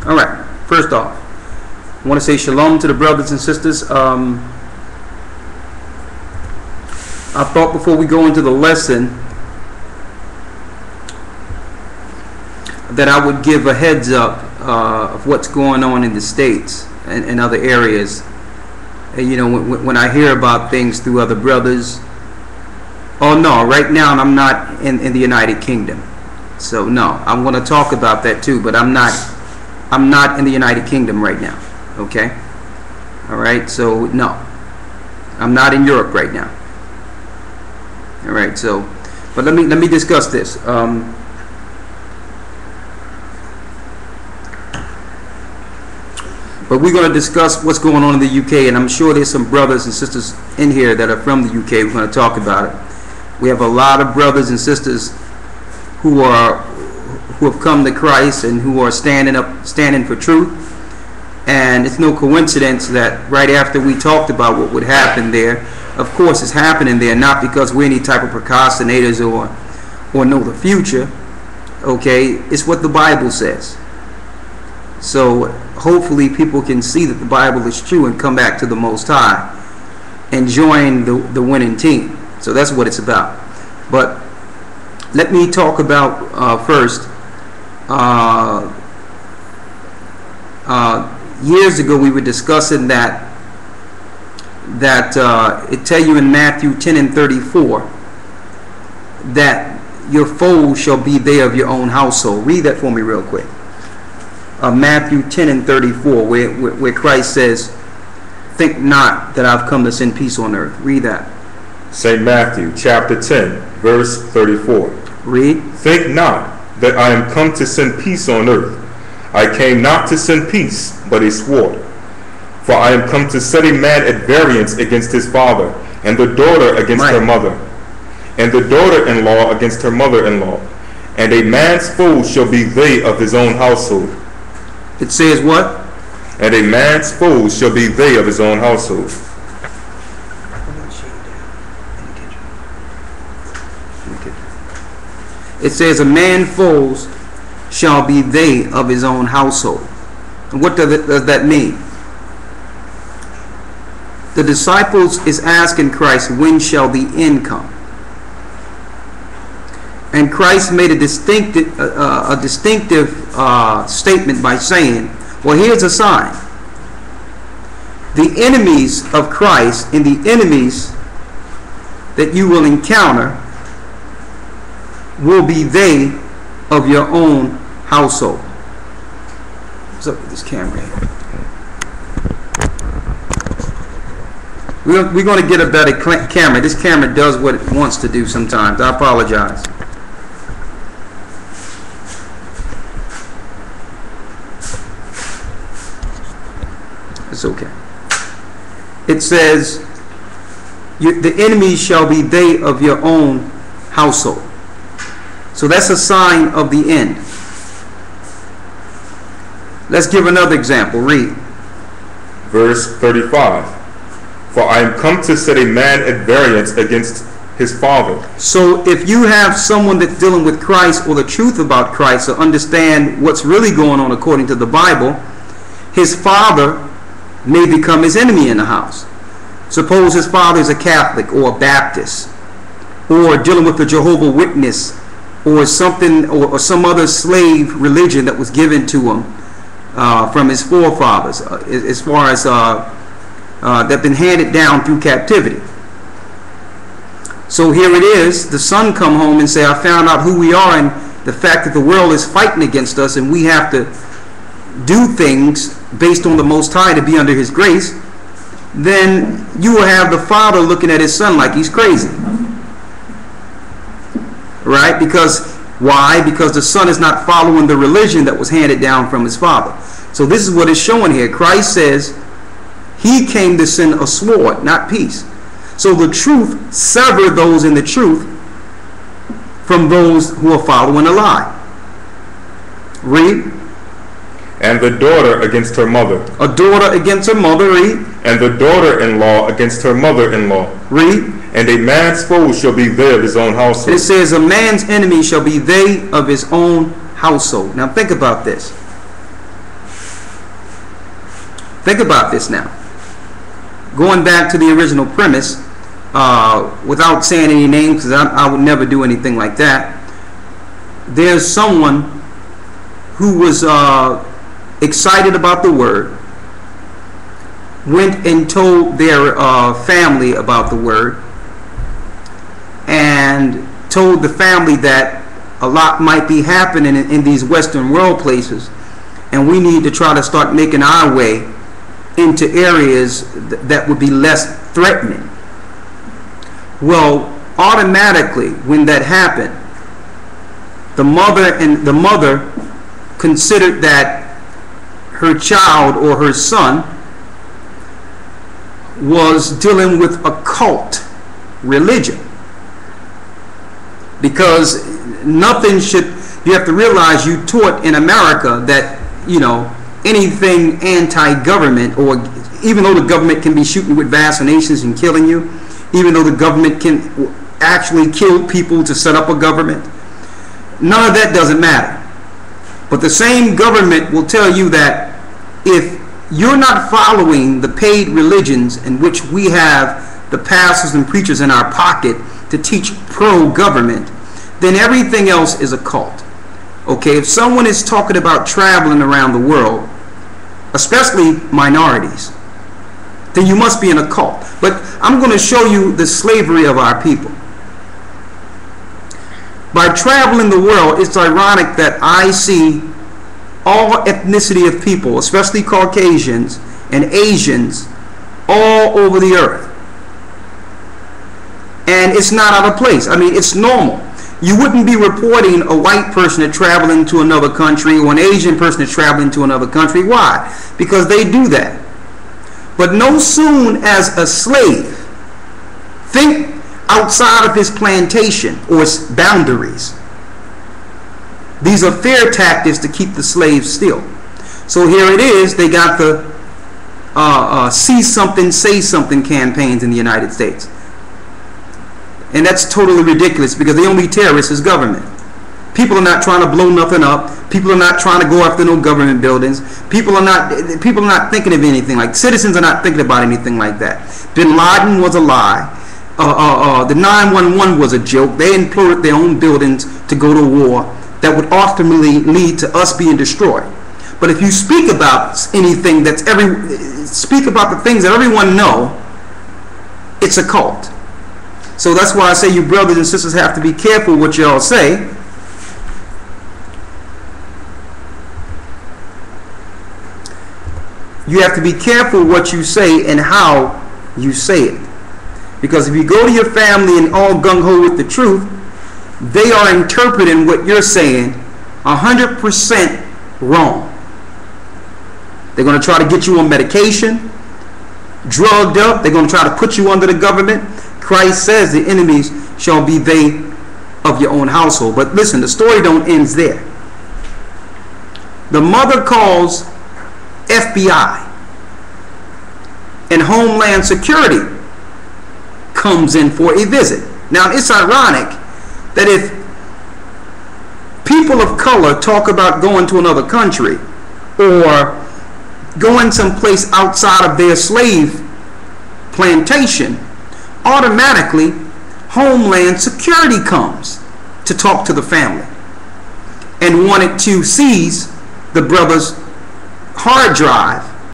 All right. First off, I want to say shalom to the brothers and sisters. I thought before we go into the lesson that I would give a heads up of what's going on in the States and other areas. And, you know, when I hear about things through other brothers, oh no, right now I'm not in the United Kingdom. So no, I'm going to talk about that too, but I'm not in the United Kingdom right now. Okay? All right, so no, I'm not in Europe right now. All right, so, but let me discuss this. But we're going to discuss what's going on in the UK, and I'm sure there's some brothers and sisters in here that are from the UK. We're going to talk about it. We have a lot of brothers and sisters who have come to Christ and who are standing for truth. And it's no coincidence that right after we talked about what would happen there, of course it's happening there, not because we're any type of procrastinators or know the future. Okay, it's what the Bible says. So hopefully people can see that the Bible is true and come back to the Most High and join the winning team. So that's what it's about. But let me talk about first. Years ago we were discussing that it tell you in Matthew 10:34 that your foes shall be they of your own household. Read that for me real quick. Matthew 10:34, where Christ says, "Think not that I've come to send peace on earth." Read that. St. Matthew chapter 10, verse 34. Read. "Think not that I am come to send peace on earth. I came not to send peace, but a sword. For I am come to set a man at variance against his father, and the daughter against her mother, and the daughter-in-law against her mother-in-law. And a man's foes shall be they of his own household." It says what? "And a man's foes shall be they of his own household." It says a man's foes shall be they of his own household. And what does that mean? The disciples is asking Christ, when shall the end come? And Christ made a distinctive statement by saying, well, here's a sign. The enemies of Christ and the enemies that you will encounter will be they of your own household. What's up with this camera here? We're going to get a better camera. This camera does what it wants to do sometimes. I apologize. It's okay. It says, the enemies shall be they of your own household. So that's a sign of the end. Let's give another example. Read. Verse 35. "For I am come to set a man at variance against his father." So if you have someone that's dealing with Christ or the truth about Christ, or understand what's really going on according to the Bible, his father may become his enemy in the house. Suppose his father is a Catholic or a Baptist, or dealing with the Jehovah's Witness, or something, or some other slave religion that was given to him from his forefathers, as far as that been handed down through captivity. So here it is, the son come home and say, I found out who we are, and the fact that the world is fighting against us, and we have to do things based on the Most High to be under his grace. Then you will have the father looking at his son like he's crazy. Right? Because why? Because the son is not following the religion that was handed down from his father. So this is what it's showing here. Christ says he came to send a sword, not peace. So the truth sever those in the truth from those who are following a lie. Read. "And the daughter against her mother." A daughter against her mother. Read. "And the daughter-in-law against her mother-in-law." Read. "And a man's foe shall be they of his own household." It says a man's enemy shall be they of his own household. Now think about this. Think about this now. Going back to the original premise, without saying any names, because I would never do anything like that. There's someone who was excited about the word, went and told their family about the word, and told the family that a lot might be happening in these Western world places, and we need to try to start making our way into areas that would be less threatening. Well, automatically when that happened, the mother considered that her child or her son was dealing with a cult religion, because nothing should, you have to realize, you taught in America that, you know, anything anti-government, or even though the government can be shooting with vaccinations and killing you, even though the government can actually kill people to set up a government, none of that doesn't matter. But the same government will tell you that if you're not following the paid religions in which we have the pastors and preachers in our pocket to teach pro-government, then everything else is a cult. Okay, if someone is talking about traveling around the world, especially minorities, then you must be in a cult. But I'm going to show you the slavery of our people. By traveling the world, it's ironic that I see all ethnicity of people, especially Caucasians and Asians, all over the earth. And it's not out of place. I mean, it's normal. You wouldn't be reporting a white person that's traveling to another country or an Asian person that's traveling to another country. Why? Because they do that. But no soon as a slave think outside of his plantation or its boundaries. These are fear tactics to keep the slaves still. So here it is, they got the see something, say something campaigns in the United States. And that's totally ridiculous, because the only terrorist is government. People are not trying to blow nothing up. People are not trying to go after no government buildings. People are not thinking of anything like, citizens are not thinking about anything like that. Bin Laden was a lie. The 911 was a joke. They imploded their own buildings to go to war that would ultimately lead to us being destroyed. But if you speak about anything speak about the things that everyone know, it's a cult. So that's why I say you brothers and sisters have to be careful what y'all say. You have to be careful what you say and how you say it. Because if you go to your family and all gung-ho with the truth, they are interpreting what you're saying 100% wrong. They're going to try to get you on medication, drugged up. They're going to try to put you under the government. Christ says the enemies shall be they of your own household. But listen, the story don't end there. The mother calls FBI, and Homeland Security comes in for a visit. Now, it's ironic that if people of color talk about going to another country or going someplace outside of their slave plantation, automatically Homeland Security comes to talk to the family and wanted to seize the brother's hard drive